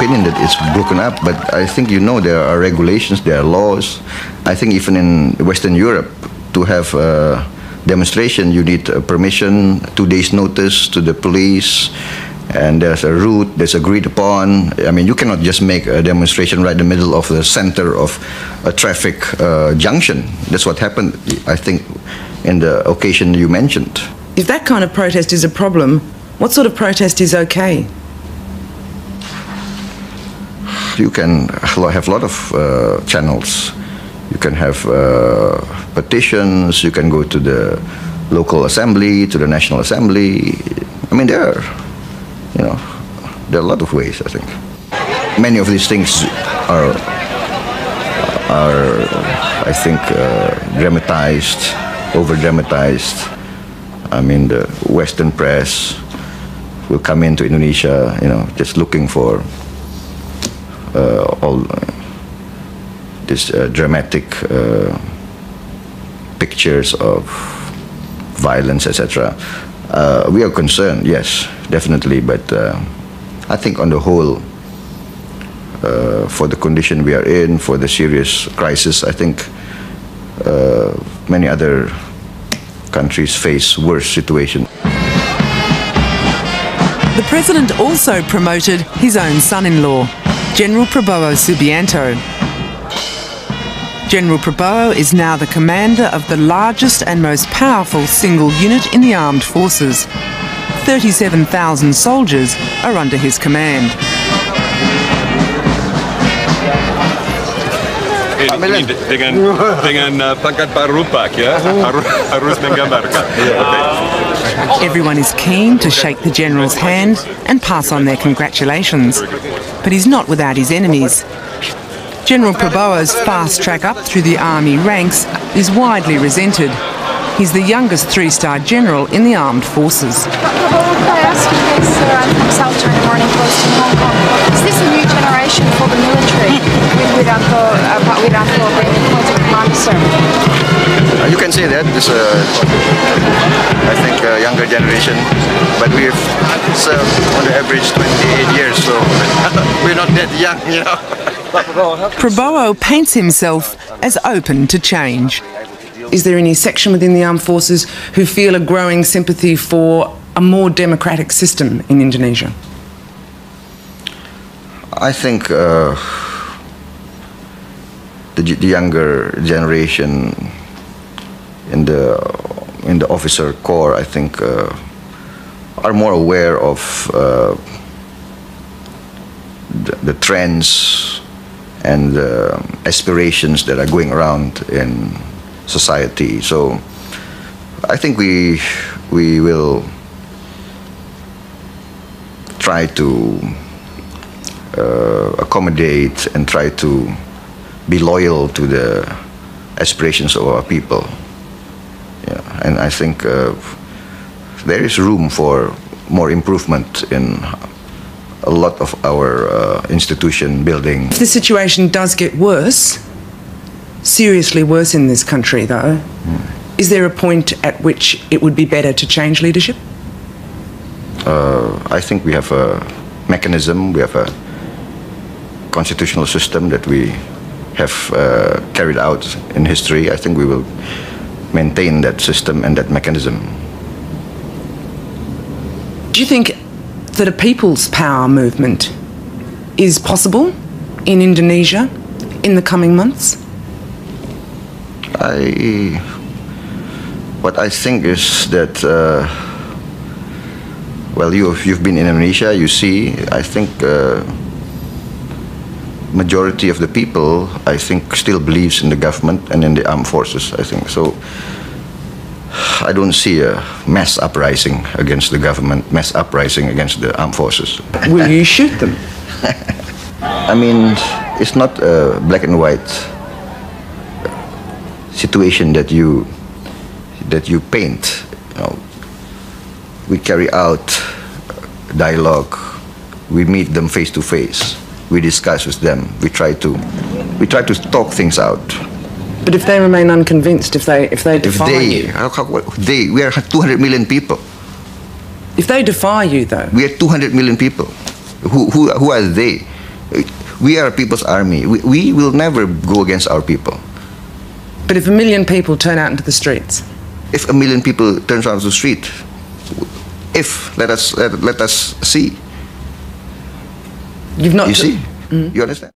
opinion that it's broken up, but I think there are regulations, there are laws. I think even in Western Europe, to have a demonstration, you need permission, 2 days notice to the police, and there's a route that's agreed upon. I mean, you cannot just make a demonstration right in the middle of the center of a traffic junction. That's what happened, I think, in the occasion you mentioned. If that kind of protest is a problem, what sort of protest is okay? You can have a lot of channels. You can have petitions, you can go to the local assembly, to the National Assembly. I mean, there are a lot of ways, I think. Many of these things are I think, dramatized, over-dramatized. I mean, the Western press will come into Indonesia, just looking for all these dramatic pictures of violence, etc. We are concerned, yes, definitely, but I think on the whole, for the condition we are in, for the serious crisis, I think many other countries face worse situations. The President also promoted his own son-in-law, General Prabowo Subianto. General Prabowo is now the commander of the largest and most powerful single unit in the armed forces. 37,000 soldiers are under his command. Dengan pangkat parupak, ya, harus menggambarkan. Everyone is keen to shake the General's hand and pass on their congratulations. But he's not without his enemies. General Prabowo's fast track up through the army ranks is widely resented. He's the youngest three-star general in the armed forces. Prabowo, could I ask you this? I'm from South China Morning Post in Hong Kong. Is this a new generation for the military with Wiranto being appointed commander, sir? You can say that. It's I think, a younger generation, but we've served on the average 28 years, so we're not that young, Prabowo paints himself as open to change. Is there any section within the armed forces who feel a growing sympathy for a more democratic system in Indonesia? I think the younger generation in the officer corps, I think, are more aware of the trends and the aspirations that are going around in society. So I think we will try to accommodate and try to be loyal to the aspirations of our people. Yeah, and I think there is room for more improvement in a lot of our institution building. If the situation does get worse, seriously worse in this country though, is there a point at which it would be better to change leadership? I think we have a mechanism, we have a constitutional system that we have carried out in history. I think we will maintain that system and that mechanism. Do you think that a people's power movement is possible in Indonesia in the coming months? What I think is that, well, you've been in Indonesia, you see, I think majority of the people, I think, still believes in the government and in the armed forces, I think. So I don't see a mass uprising against the government, mass uprising against the armed forces. Will you shoot them? I mean, it's not a black and white situation that you paint. We carry out dialogue. We meet them face to face. We discuss with them. We try to talk things out. But if they remain unconvinced, if they defy you, we are 200 million people. If they defy you, though, we are 200 million people. Who are they We are a people's army. We will never go against our people. But if 1 million people turn out into the streets? If 1 million people turn out to the street, let us see. You've not. You see? You understand?